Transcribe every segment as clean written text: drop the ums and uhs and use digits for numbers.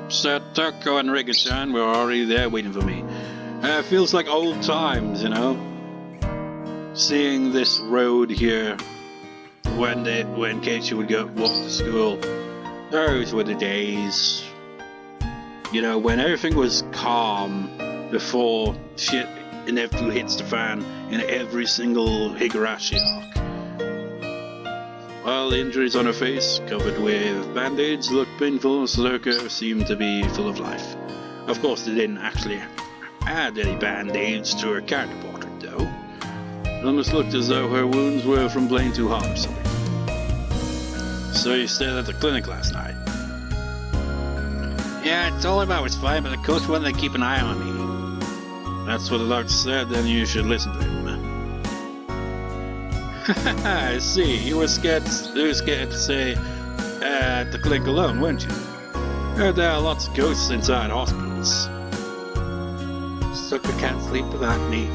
Satoko and Rika-chan were already there waiting for me. Feels like old times, you know? Seeing this road here when Keiichi would walk to school. Those were the days. You know, when everything was calm before shit inevitably hits the fan in every single Higurashi arc. While the injuries on her face, covered with band-aids, looked painful, Satoko seemed to be full of life. Of course, they didn't actually add any band-aids to her character portrait, though. It almost looked as though her wounds were from playing too hard or something. So you stayed at the clinic last night? Yeah, I told him I was fine, but the coach wanted to keep an eye on me. That's what the doctor said, then you should listen to him. I see. You were scared to stay at the clinic alone, weren't you? Heard there are lots of ghosts inside hospitals. Sucker can't sleep without me.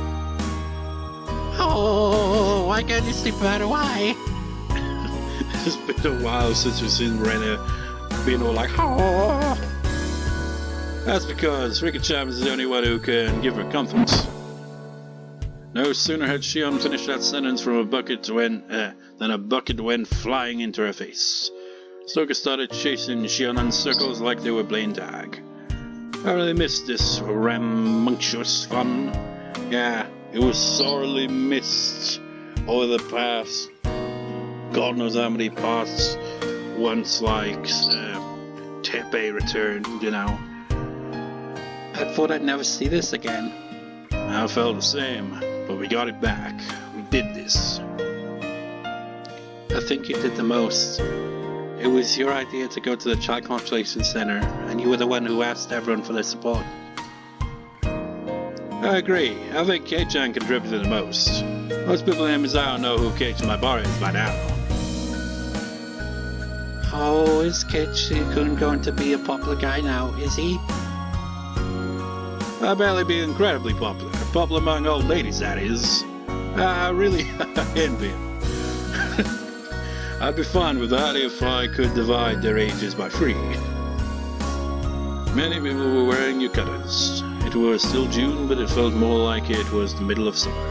Oh, why can't you sleep without a why? It's been a while since we've seen Rena being all like, oh. That's because Rika-chan is the only one who can give her comfort. No sooner had Shion finished that sentence than a bucket went flying into her face. Satoko started chasing Shion in circles like they were playing tag. I really missed this rambunctious fun. Yeah, it was sorely missed over the past God knows how many parts. Once like Tepe returned, you know. I thought I'd never see this again. I felt the same, but we got it back. We did this. I think you did the most. It was your idea to go to the Child Constellation Center, and you were the one who asked everyone for their support. I agree. I think Keiichi contributed the most. Most people in Mizuho know who Keiichi Maibara is by now. Oh, is Keiichi going to be a popular guy now, is he? I'll barely be incredibly popular. Popular among old ladies, that is. I really envy him. I'd be fine with that if I could divide their ages by 3. Many people were wearing yukatas. It was still June, but it felt more like it was the middle of summer.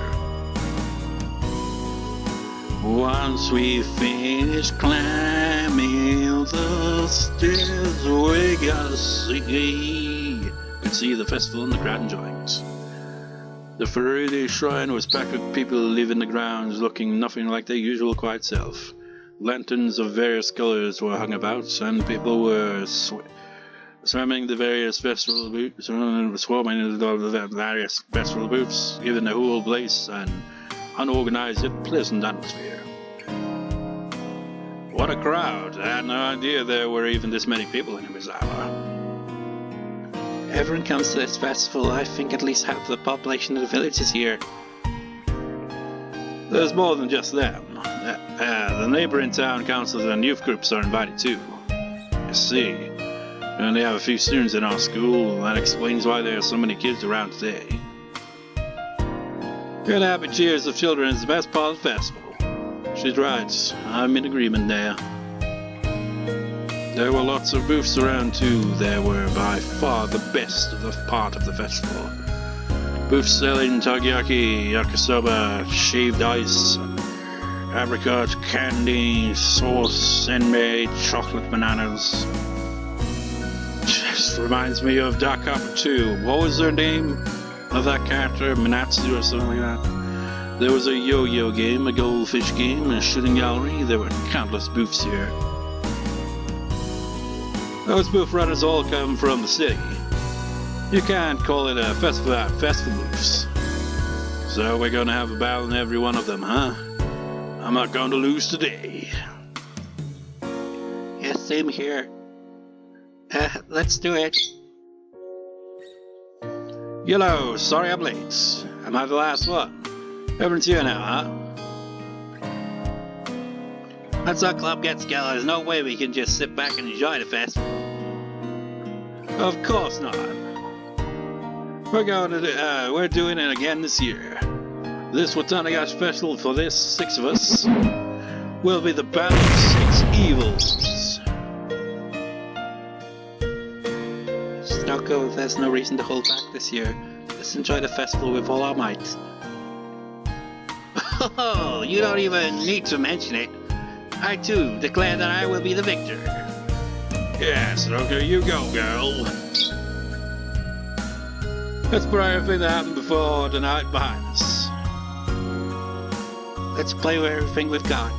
Once we finished climbing the stairs, we gotta see the festival and the crowd enjoying it. The Ferrari shrine was packed with people living the grounds, looking nothing like their usual quiet self. Lanterns of various colors were hung about, and people were swarming the various festival booths, giving the whole place an unorganized yet pleasant atmosphere. What a crowd! I had no idea there were even this many people in Mizuho. Everyone comes to this festival. I think at least half the population of the village is here. There's more than just them. The neighboring town councils and youth groups are invited too. I see. We only have a few students in our school. That explains why there are so many kids around today. Good happy cheers of children is the best part of the festival. She's right. I'm in agreement there. There were lots of booths around too. They were by far the best of the part of the festival. Booths selling takoyaki, yakisoba, shaved ice, apricot candy, sauce, senmei, chocolate bananas. Just reminds me of Dark Copper 2. What was their name of that character? Minatsu or something like that? There was a yo-yo game, a goldfish game, a shooting gallery. There were countless booths here. Those booth runners all come from the city. You can't call it a festival without festival booths. So we're gonna have a battle in every one of them, huh? I'm not going to lose today. Yeah, same here. Let's do it. Yellow, sorry I'm late. Am I the last one? Everyone's here now, huh? Once our club gets together, there's no way we can just sit back and enjoy the festival. Of course not. We're doing it again this year. This Watanagashi festival for this 6 of us will be the battle of 6 evils. Satoko, there's no reason to hold back this year. Let's enjoy the festival with all our might. Oh, you don't even need to mention it. I too declare that I will be the victor. Yes, okay, you go, girl. Let's put everything that happened before the night behind us. Let's play with everything we've got.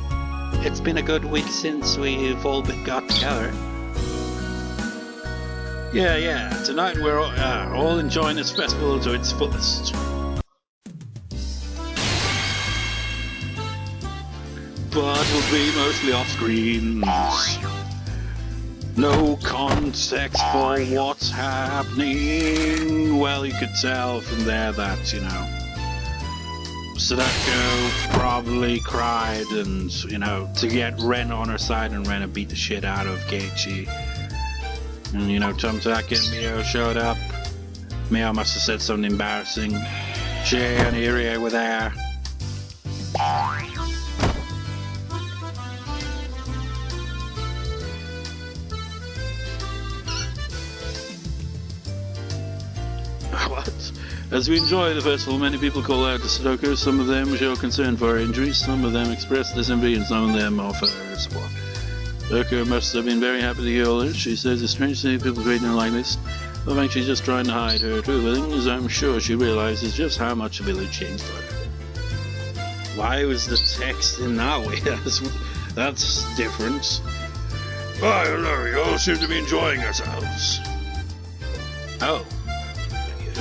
It's been a good week since we've all got together. Yeah, tonight we're all enjoying this festival to its fullest. But it'll be mostly off screens. No context for what's happening. Well, you could tell from there that, Satoko probably cried and, to get Ren on her side, and Ren beat the shit out of Keiichi. And, Tomtaka and Mio showed up. Mio must have said something embarrassing. She and Irie were there. What? As we enjoy the festival, many people call out to Satoko. Some of them show concern for her injuries, some of them express disenvy, and some of them offer support. Rika must have been very happy to hear all this. She says it's strange to see people treating her like this. I think she's just trying to hide her true feelings. I'm sure she realizes just how much the village changed for her. Why was the text in that way? That's different. Oh, hello, you all seem to be enjoying yourselves. Oh.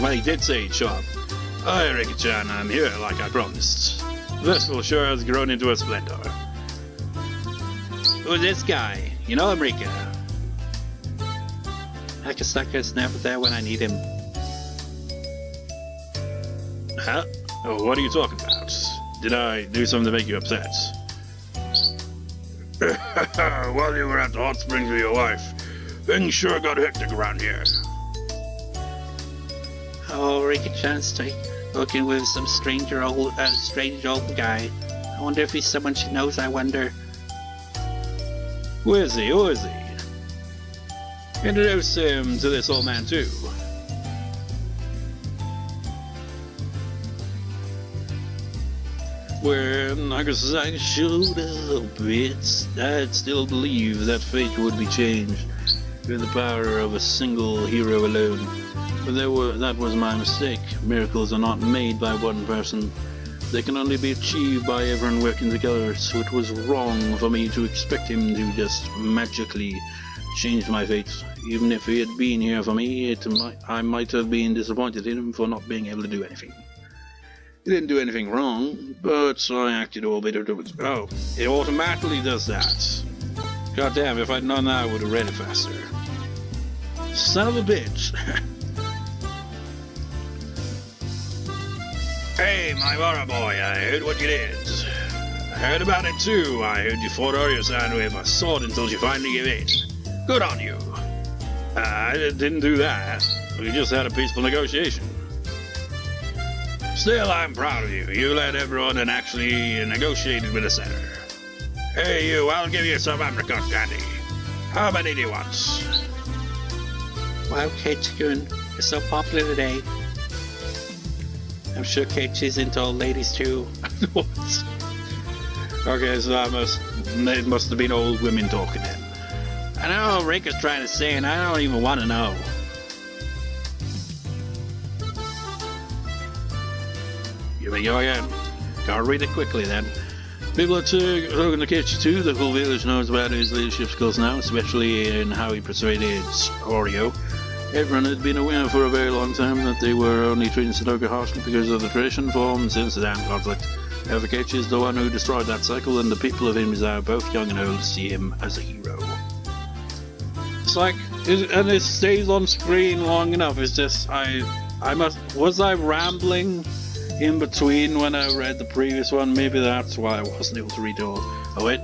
Well, he did say he'd show up. Hi, Rika-chan, I'm here like I promised. The festival sure has grown into a splendor. Who's this guy? You know him, Rika? Akasaka's never there when I need him. Huh? Oh, what are you talking about? Did I do something to make you upset? While you were at the hot springs with your wife, things sure got hectic around here. Oh, Rika-chan's working with some strange old guy. I wonder if he's someone she knows, I wonder. Who is he? Introduce him to this old man too. When Nagasaki showed up, I'd still believe that fate would be changed with the power of a single hero alone. But that was my mistake. Miracles are not made by one person. They can only be achieved by everyone working together, so it was wrong for me to expect him to just magically change my fate. Even if he had been here for me, I might have been disappointed in him for not being able to do anything. He didn't do anything wrong, but I acted all bitter towards... Oh, it automatically does that. God damn, if I'd known that, I would have read it faster. Son of a bitch. Hey, my Mara boy, I heard what you did. I heard about it too. I heard you fought Oryo-san with a sword until she finally gave in. Good on you. I didn't do that. We just had a peaceful negotiation. Still, I'm proud of you. You led everyone and actually negotiated with the center. Hey, you, I'll give you some apricot candy. How many do you want? Wow, Keiichi-kun, you're so popular today. I'm sure Keiichi's into old ladies too. What? Okay, so it must have been old women talking then. I know what Rika's trying to say, and I don't even want to know. Here we go again. Gotta read it quickly then. People are talking to Keiichi too. The whole village knows about his leadership skills now, especially in how he persuaded Oryo. Everyone had been aware for a very long time that they were only treating Satoko harshly because of the tradition formed since the damn conflict. However, Keiichi is the one who destroyed that cycle, and the people of him desire, both young and old, to see him as a hero. It's like, and it stays on screen long enough. It's just, was I rambling in between when I read the previous one? Maybe that's why I wasn't able to read it all. Oh wait,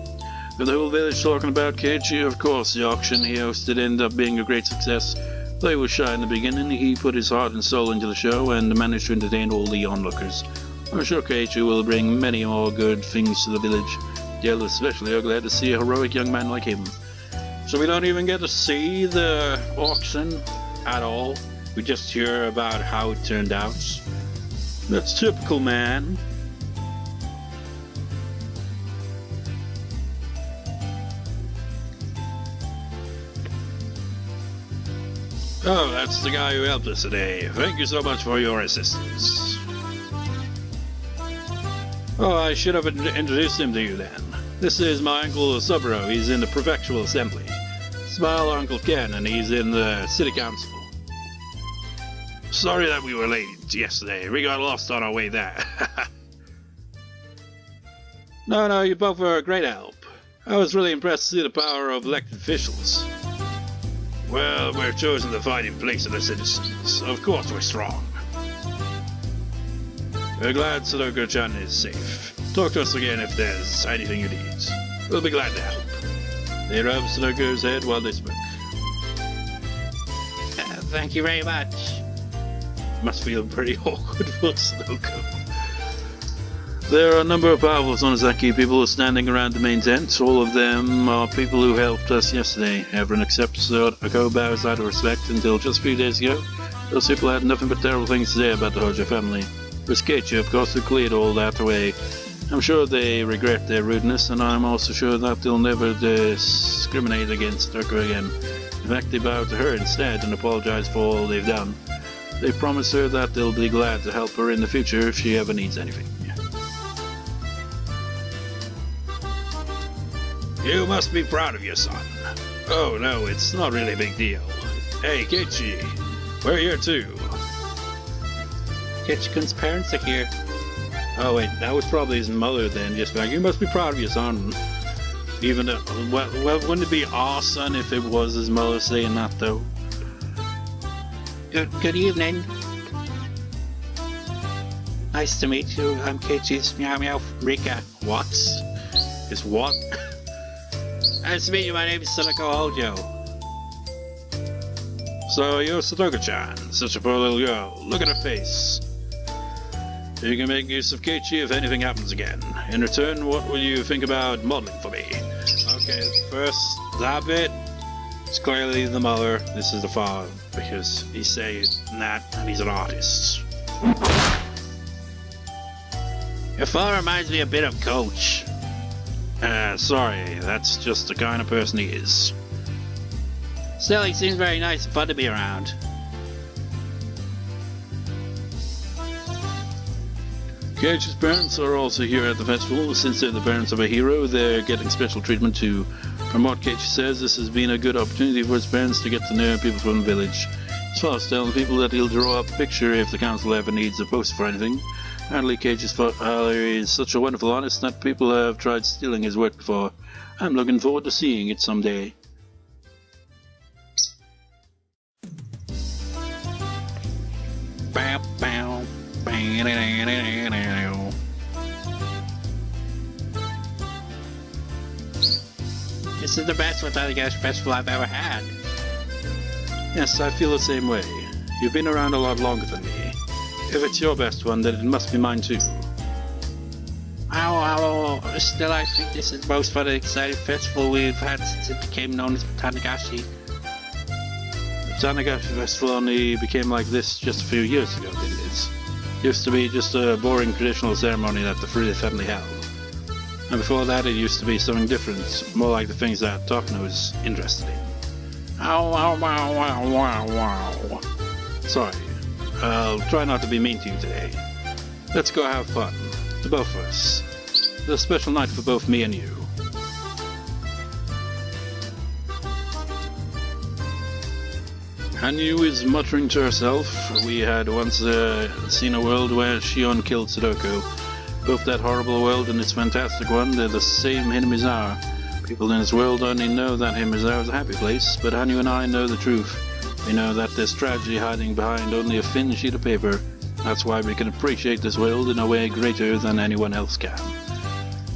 with the whole village talking about Keiichi, of course, the auction he hosted ended up being a great success. Though he was shy in the beginning, he put his heart and soul into the show and managed to entertain all the onlookers. I'm sure Keiichi will bring many more good things to the village. The elders especially are glad to see a heroic young man like him. So we don't even get to see the auction? at all. We just hear about how it turned out. That's typical, man. Oh, that's the guy who helped us today. Thank you so much for your assistance. Oh, I should have introduced him to you then. This is my Uncle Subro. He's in the Prefectural Assembly. Smile, Uncle Ken, and he's in the City Council. Sorry that we were late yesterday. We got lost on our way there. No, you both were a great help. I was really impressed to see the power of elected officials. Well, we're chosen to fight in place of the citizens. Of course we're strong. We're glad Satoko-chan is safe. Talk to us again if there's anything you need. We'll be glad to help. They rubbed Satoko's head while they spoke. Thank you very much. Must feel pretty awkward for Satoko. There are a number of powerful Sonozaki people standing around the main tent. All of them are people who helped us yesterday. Everyone except Satoko bows out of respect until just a few days ago. Those people had nothing but terrible things to say about the Hojo family. It was Keiichi, of course, who cleared all that away. I'm sure they regret their rudeness, and I'm also sure that they'll never discriminate against Satoko again. In fact, they bow to her instead and apologize for all they've done. They promise her that they'll be glad to help her in the future if she ever needs anything. You must be proud of your son. Oh no, it's not really a big deal. Hey, Keiichi, we're here too. Keiichi-kun's parents are here. Oh wait, that was probably his mother then, just like, you must be proud of your son. Even though, well, wouldn't it be our son if it was his mother saying that though? Good evening. Nice to meet you. I'm Keiichi's meow meow Rika. What? Is what? Nice to meet you. My name is Satoko Hojo. So you're Satoko-chan, such a poor little girl. Look at her face. You can make use of Keiichi if anything happens again. In return, what will you think about modeling for me? Okay, first, that bit. It's clearly the mother. This is the father, because he's saying that, and he's an artist. Your father reminds me a bit of Coach. Sorry, that's just the kind of person he is. Still, he seems very nice and fun to be around. Keiichi's parents are also here at the festival. Since they're the parents of a hero, they're getting special treatment too. From what Keiichi says, this has been a good opportunity for his parents to get to know people from the village. As far as telling people that he'll draw up a picture if the council ever needs a poster for anything. Apparently Keiichi's father is such a wonderful artist that people have tried stealing his work before. I'm looking forward to seeing it someday. Bow, bow, bow. This is the best Watanagashi festival I've ever had. Yes, I feel the same way. You've been around a lot longer than me. If it's your best one, then it must be mine too. Still, I think this is the most fun and exciting festival we've had since it became known as Watanagashi. The Watanagashi festival only became like this just a few years ago, didn't it? It used to be just a boring traditional ceremony that the Fruita family held. And before that, it used to be something different, more like the things that Takano was interested in. Sorry. I'll try not to be mean to you today. Let's go have fun. The both of us. It's a special night for both me and you. Hanyu is muttering to herself. We had once seen a world where Shion killed Satoko. Both that horrible world and its fantastic one, they're the same Himizar. People in this world only know that Himizar is a happy place, but Hanyu and I know the truth. We know that there's tragedy hiding behind only a thin sheet of paper. That's why we can appreciate this world in a way greater than anyone else can.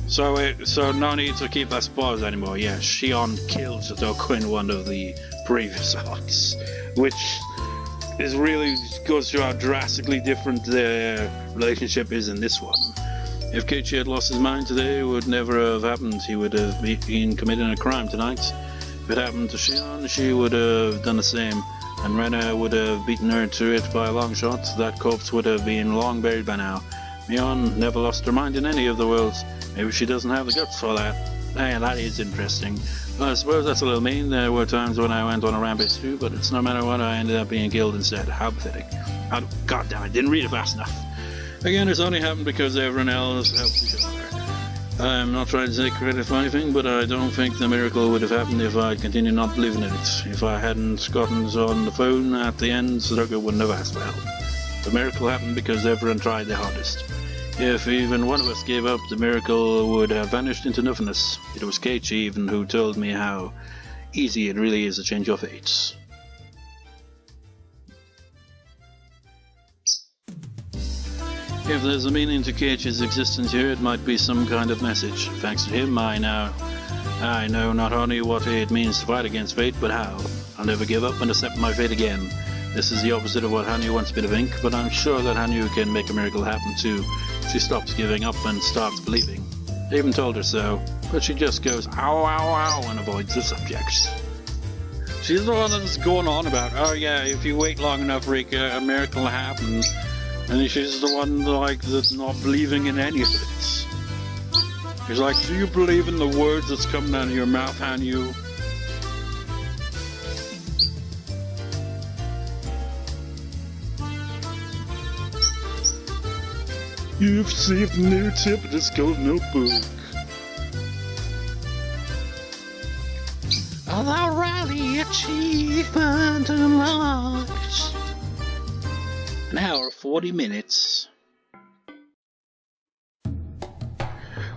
So no need to keep us paused anymore. Yeah, Shion killed Satoko in one of the previous arcs, which is really goes to how drastically different their relationship is in this one. If Keiichi had lost his mind today, it would never have happened. He would have been committing a crime tonight. If it happened to Shion, she would have done the same. and Rena would have beaten her to it by a long shot, that corpse would have been long buried by now. Mion never lost her mind in any of the worlds. Maybe she doesn't have the guts for that. Hey, that is interesting. Well, I suppose that's a little mean. There were times when I went on a rampage too, but it's no matter what, I ended up being killed instead. How pathetic. God damn it, didn't read it fast enough. Again, it's only happened because everyone else helped each other. I'm not trying to take credit for anything, but I don't think the miracle would have happened if I'd continued not believing in it. If I hadn't gotten on the phone at the end, Satoko wouldn't have asked for help. The miracle happened because everyone tried their hardest. If even one of us gave up, the miracle would have vanished into nothingness. It was Keiichi even who told me how easy it really is to change your fates. If there's a meaning to Keiichi's existence here, it might be some kind of message. Thanks to him, I know not only what it means to fight against fate, but how. I'll never give up and accept my fate again. This is the opposite of what Hanyu once been to think, but I'm sure that Hanyu can make a miracle happen too. She stops giving up and starts believing. I even told her so, but she just goes ow ow ow and avoids the subjects. She's the one that's going on about, oh yeah, if you wait long enough, Rika, a miracle will happen. And she's the one like that's not believing in any of it. She's like, do you believe in the words that's coming out of your mouth, Hanyu? You've received a new tip of this gold notebook. The rally achievement unlocked. An hour 40 minutes.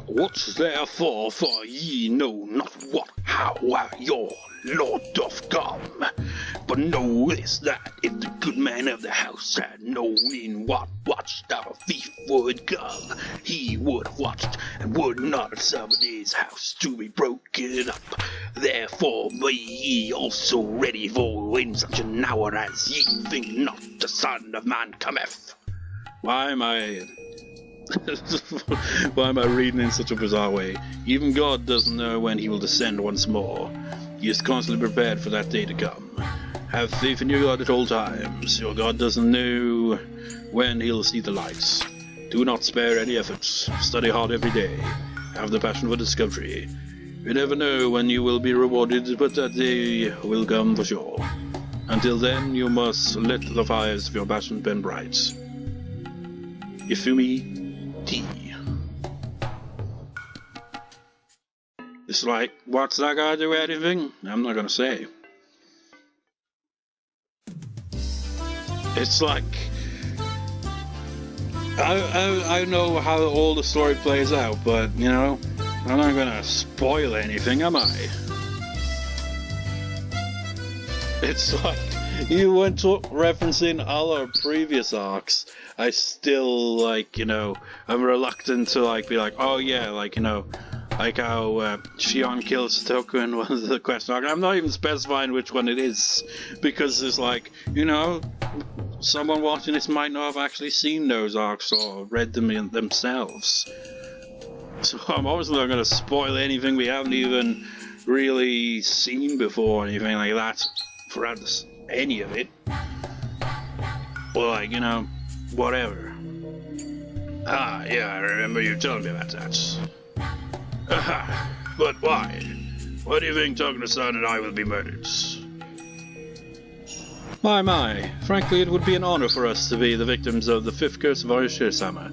What's therefore for ye know not what, how, why your lord doth come. But know this, that if the good man of the house had known in what watched our thief would come, he would have watched and would not have suffered his house to be broken up. Therefore be ye also ready, for in such an hour as ye think not the Son of Man cometh. Why am I reading in such a bizarre way? Even God doesn't know when he will descend once more. He is constantly prepared for that day to come. Have faith in your God at all times. Your God doesn't know when he'll see the lights. Do not spare any efforts. Study hard every day. Have the passion for discovery. You never know when you will be rewarded, but that day will come for sure. Until then, you must let the fires of your passion burn bright. Ifumi T. It's like, what's that guy do anything? I'm not gonna say. It's like, I know how all the story plays out, but, you know, I'm not gonna spoil anything, am I? It's like, you went to referencing all our previous arcs, I still, like, you know, I'm reluctant to, like, be like, oh yeah, like, you know, like how Shion kills Satoko in one of the quest arcs. I'm not even specifying which one it is, because it's like, you know, someone watching this might not have actually seen those arcs or read them in themselves. So I'm obviously not going to spoil anything we haven't even really seen before or anything like that for any of it. Or like, you know, whatever. Ah, yeah, I remember you telling me about that. But why? Why do you think Tokuno-san and I will be murdered? My. Frankly, it would be an honor for us to be the victims of the fifth curse of Ooishi-sama.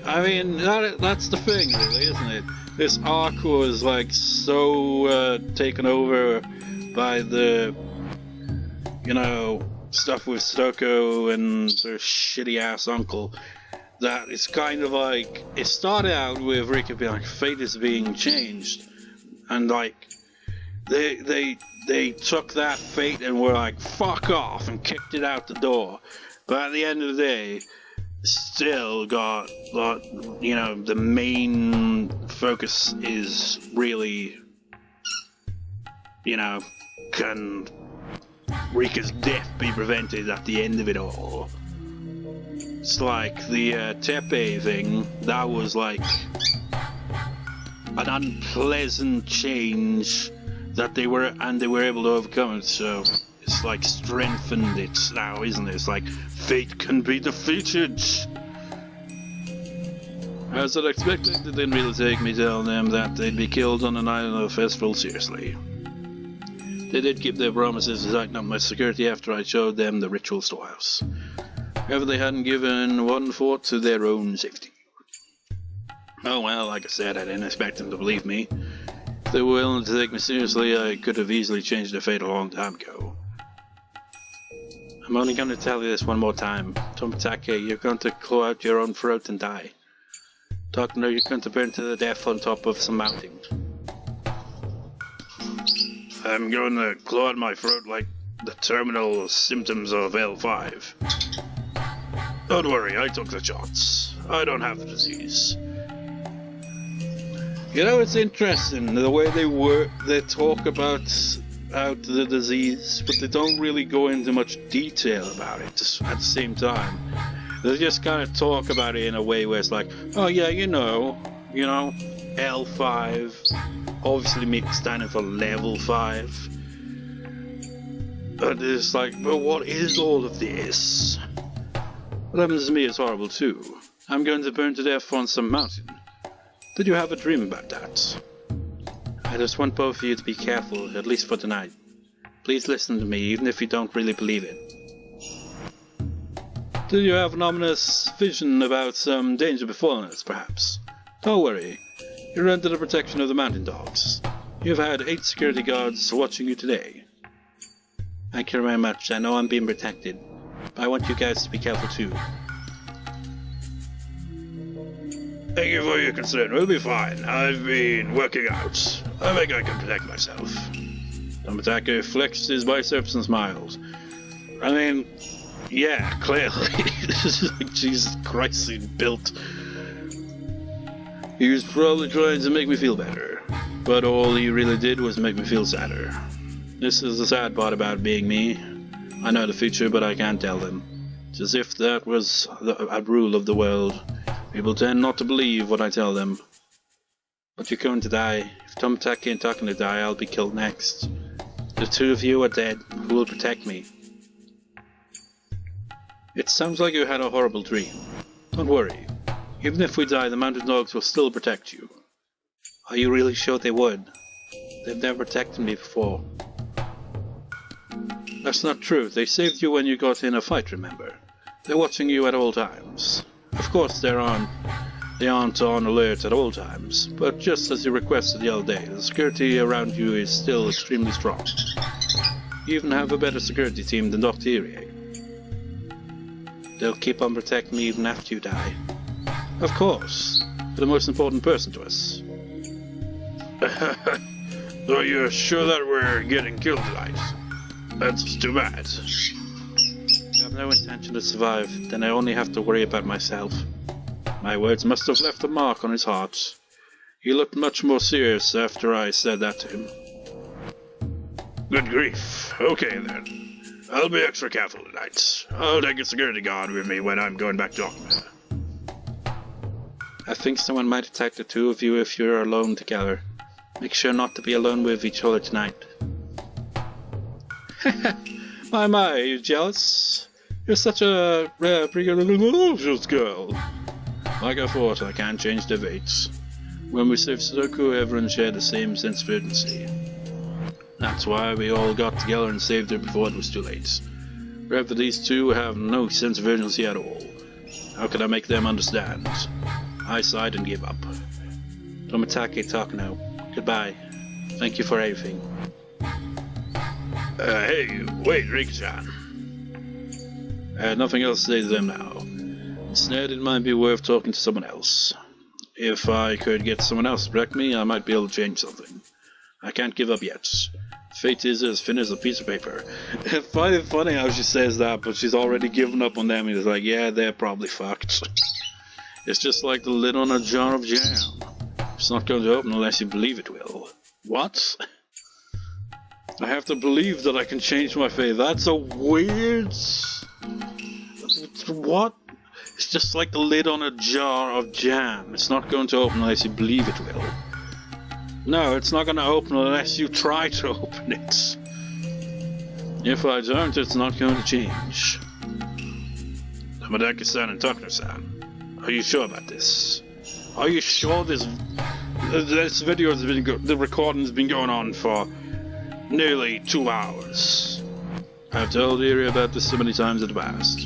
I mean, that's the thing, really, isn't it? This arc was, like, so taken over by the, you know, stuff with Satoko and their shitty-ass uncle, that it's kind of like, it started out with Rika being like, fate is being changed, and like, they took that fate and were like, fuck off, and kicked it out the door. But at the end of the day, still got, you know, the main focus is really, you know, can Rika's death be prevented at the end of it all? It's like the Tepe thing, that was like an unpleasant change that they were able to overcome it. So it's like strengthened it now, isn't it? It's like fate can be defeated. As I'd expected, it didn't really take me telling them that they'd be killed on the night of the festival seriously. They did keep their promises to tighten up my security after I showed them the ritual storehouse. However, they hadn't given one thought to their own safety. Oh well, like I said, I didn't expect them to believe me. If they were willing to take me seriously, I could have easily changed their fate a long time ago. I'm only going to tell you this one more time. Tomitake, you're going to claw out your own throat and die. Takano, you're going to burn to the death on top of some mountain. I'm going to claw out my throat like the terminal symptoms of L5. Don't worry, I took the shots. I don't have the disease. You know, it's interesting the way they talk about the disease, but they don't really go into much detail about it at the same time. They just kind of talk about it in a way where it's like, oh yeah, you know, L5, obviously standing for level 5. But it's like, but what is all of this? What happens to me is horrible too. I'm going to burn to death on some mountain. Did you have a dream about that? I just want both of you to be careful, at least for tonight. Please listen to me, even if you don't really believe it. Did you have an ominous vision about some danger befalling us, perhaps? Don't worry. You're under the protection of the mountain dogs. You've had 8 security guards watching you today. Thank you very much. I know I'm being protected, but I want you guys to be careful too. Thank you for your concern. We'll be fine. I've been working out. I think I can protect myself. Tomitake flexed his biceps and smiled. I mean, yeah, clearly. This is like, Jesus Christ, he's built. He was probably trying to make me feel better, but all he really did was make me feel sadder. This is the sad part about being me. I know the future, but I can't tell them. It's as if that was a rule of the world. People tend not to believe what I tell them. But you're going to die. If Tomitake and Takano die, I'll be killed next. The 2 of you are dead. Who will protect me? It sounds like you had a horrible dream. Don't worry. Even if we die, the mountain dogs will still protect you. Are you really sure they would? They've never protected me before. That's not true. They saved you when you got in a fight, remember? They're watching you at all times. Of course they aren't on alert at all times, but just as you requested the other day, the security around you is still extremely strong. You even have a better security team than Dr. Irie. They'll keep on protecting me even after you die. Of course, you're the most important person to us. So you're sure that we're getting killed tonight? That's too bad. I have no intention to survive, then I only have to worry about myself. My words must have left a mark on his heart. He looked much more serious after I said that to him. Good grief. Okay then. I'll be extra careful tonight. I'll take a security guard with me when I'm going back to Okuma. I think someone might attack the 2 of you if you're alone together. Make sure not to be alone with each other tonight. My, are you jealous? You're such a precocious girl. Like I thought, I can't change their fates. When we saved Satoko, everyone shared the same sense of urgency. That's why we all got together and saved her before it was too late. However, these 2 have no sense of urgency at all. How could I make them understand? I sighed and gave up. Tomitake Takano, goodbye. Thank you for everything. Hey, wait, Rika-chan. I had nothing else to say to them now. Instead, it might be worth talking to someone else. If I could get someone else to protect me, I might be able to change something. I can't give up yet. Fate is as thin as a piece of paper. I find it funny how she says that, but she's already given up on them, and it's like, yeah, they're probably fucked. It's just like the lid on a jar of jam. It's not going to open unless you believe it will. What? I have to believe that I can change my fate. That's a weird... What? It's just like the lid on a jar of jam. It's not going to open unless you believe it will. No, it's not going to open unless you try to open it. If I don't, it's not going to change. Hamadaki-san and Takano-san, are you sure about this? Are you sure this video has been the recording has been going on for nearly 2 hours? I've told Iri about this so many times in the past.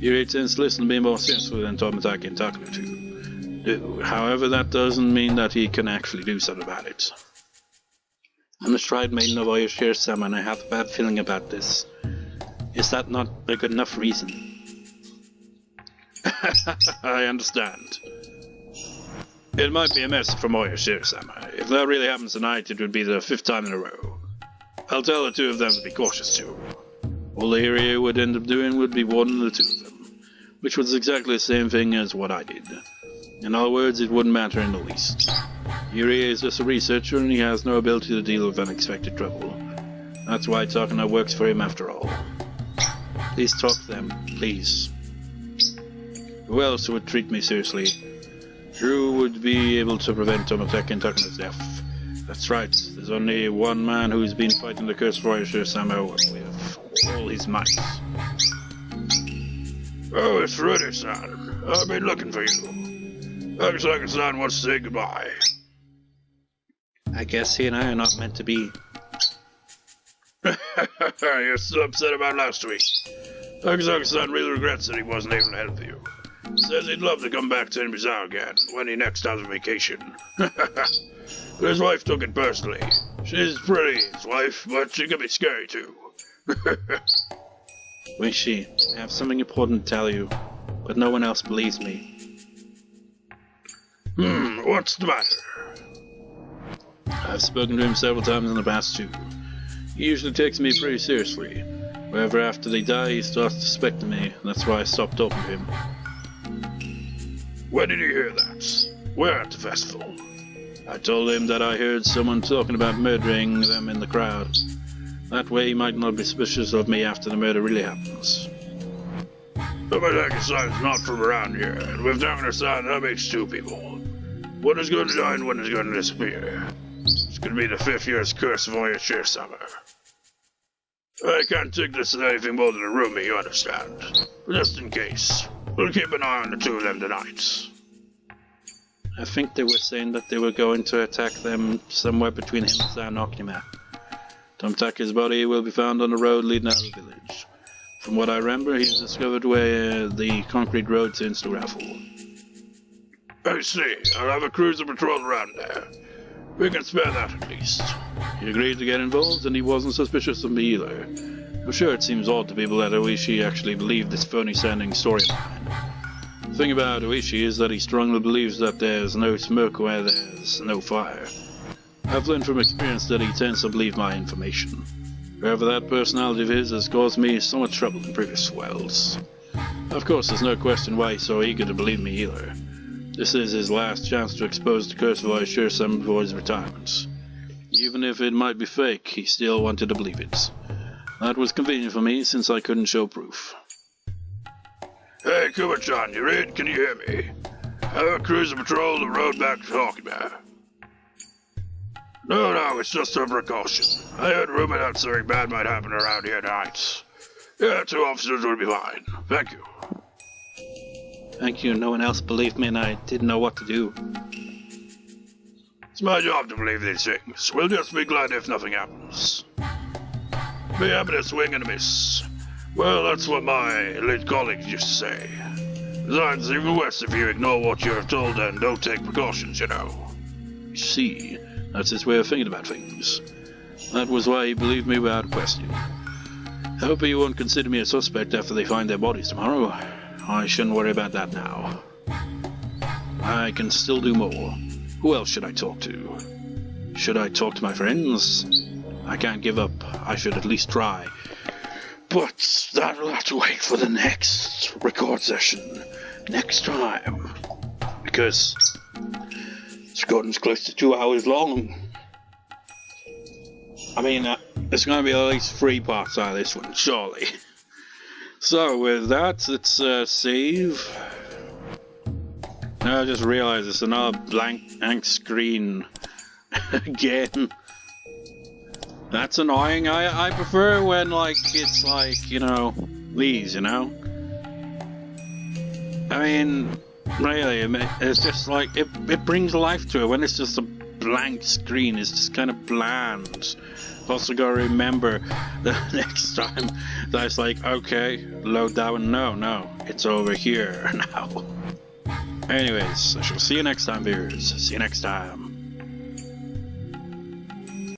Iri tends to listen to me more seriously than Tomotaki and Takano do. However, that doesn't mean that he can actually do something about it. I'm the Stride Maiden of Ooishi-sama, and I have a bad feeling about this. Is that not a good enough reason? I understand. It might be a mess from Ooishi-sama. If that really happens tonight, it would be the 5th time in a row. I'll tell the 2 of them to be cautious too. All Iri would end up doing would be warning the 2 of them, which was exactly the same thing as what I did. In other words, it wouldn't matter in the least. Iri is just a researcher and he has no ability to deal with unexpected trouble. That's why Takano works for him after all. Please talk to them, please. Who else would treat me seriously? Who would be able to prevent Tomotaki and Takano's death? That's right, there's only one man who's been fighting the curse of Ooishi-sama with all his might. Oh, it's Rudy-san. I've been looking for you. Akasaka-san wants to say goodbye. I guess he and I are not meant to be. You're so upset about last week. Akasaka-san really regrets that he wasn't able to help you. Says he'd love to come back to Inbizar again when he next has a vacation. But his wife took it personally. She's pretty, his wife, but she can be scary too. Ooishi, I have something important to tell you, but no one else believes me. What's the matter? I've spoken to him several times in the past too. He usually takes me pretty seriously. However, after they die, he starts suspecting me, and that's why I stopped talking to him. When did you hear that? Where at the festival? I told him that I heard someone talking about murdering them in the crowd. That way he might not be suspicious of me after the murder really happens. Tomotaki-san's not from around here, and with Takano-san, that makes 2 people. One is going to die and one is going to disappear. It's going to be the 5th year's curse of Ooishi-sama. I can't take this as anything more than a rumor, you understand. But just in case, we'll keep an eye on the 2 of them tonight. I think they were saying that they were going to attack them somewhere between Himasa and Okima. Tomotaki's body will be found on the road leading out of the village. From what I remember, he's discovered where the concrete road turns to gravel. I see. I'll have a cruiser patrol around there. We can spare that at least. He agreed to get involved, and he wasn't suspicious of me either. I'm sure it seems odd to people that Ooishi actually believed this phony-sounding story of mine. The thing about Ooishi is that he strongly believes that there's no smoke where there's no fire. I've learned from experience that he tends to believe my information. However, that personality of his has caused me so much trouble in previous worlds. Of course, there's no question why he's so eager to believe me either. This is his last chance to expose the curse of Ooishi-sama before his retirement. Even if it might be fake, he still wanted to believe it. That was convenient for me, since I couldn't show proof. Hey, Kuma-chan, you read? Can you hear me? Have a cruiser patrol the road back to Okima. No, it's just a precaution. I heard rumor that something bad might happen around here tonight. Yeah, 2 officers will be fine. Thank you. Thank you, no one else believed me and I didn't know what to do. It's my job to believe these things. We'll just be glad if nothing happens. Be happy to swing and a miss. Well, that's what my late colleagues used to say. Besides, it's even worse if you ignore what you're told and don't take precautions, you know. See, that's his way of thinking about things. That was why he believed me without question. I hope he won't consider me a suspect after they find their bodies tomorrow. I shouldn't worry about that now. I can still do more. Who else should I talk to? Should I talk to my friends? I can't give up. I should at least try. But that'll have to wait for the next record session. Next time. Because this recording's close to 2 hours long. I mean, there's going to be at least 3 parts out of this one, surely. So with that, let's save. Now I just realized it's another blank screen Again. That's annoying. I prefer when, like, it's like, you know, these, you know? I mean, really, it's just like, it brings life to it. When it's just a blank screen, it's just kind of bland. Also gotta remember the next time that it's like, okay, load down. No, it's over here now. Anyways, I shall see you next time, viewers. See you next time.